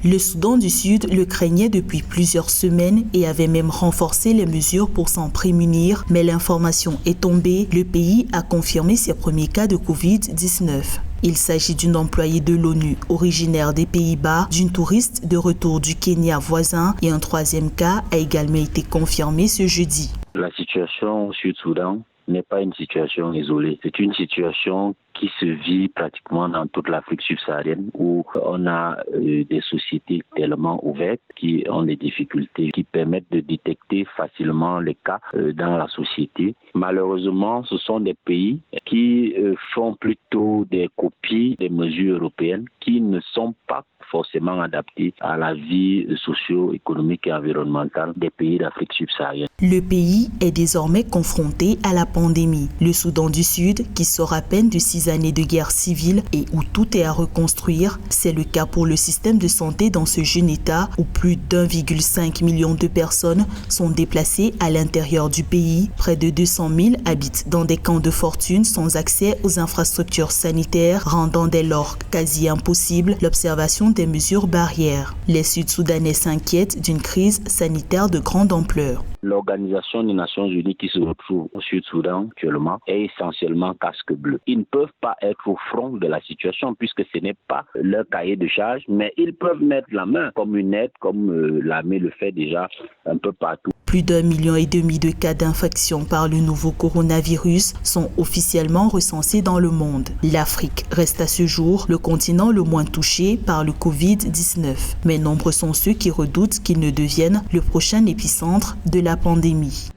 Le Soudan du Sud le craignait depuis plusieurs semaines et avait même renforcé les mesures pour s'en prémunir, mais l'information est tombée. Le pays a confirmé ses premiers cas de Covid-19. Il s'agit d'une employée de l'ONU originaire des Pays-Bas, d'une touriste de retour du Kenya voisin et un troisième cas a également été confirmé ce jeudi. La situation au Sud-Soudan n'est pas une situation isolée. C'est une situation qui se vit pratiquement dans toute l'Afrique subsaharienne où on a des sociétés tellement ouvertes qui ont des difficultés qui permettent de détecter facilement les cas dans la société. Malheureusement, ce sont des pays qui font plutôt des copies des mesures européennes qui ne sont pas forcément adaptées à la vie socio-économique et environnementale des pays d'Afrique subsaharienne. Le pays est désormais confronté à la pandémie. Le Soudan du Sud, qui sort à peine de 6 années de guerre civile et où tout est à reconstruire, c'est le cas pour le système de santé dans ce jeune État où plus d'1,5 million de personnes sont déplacées à l'intérieur du pays. Près de 200 000 habitent dans des camps de fortune sans accès aux infrastructures sanitaires, rendant dès lors quasi impossible l'observation des mesures barrières. Les Sud-Soudanais s'inquiètent d'une crise sanitaire de grande ampleur. L'Organisation des Nations Unies qui se retrouve au Sud-Soudan actuellement est essentiellement casque bleu. Ils ne peuvent pas être au front de la situation puisque ce n'est pas leur cahier de charge, mais ils peuvent mettre la main comme une aide, comme l'armée le fait déjà un peu partout. Plus d'1,5 million de cas d'infection par le nouveau coronavirus sont officiellement recensés dans le monde. L'Afrique reste à ce jour le continent le moins touché par le Covid-19. Mais nombreux sont ceux qui redoutent qu'il ne devienne le prochain épicentre de la pandémie.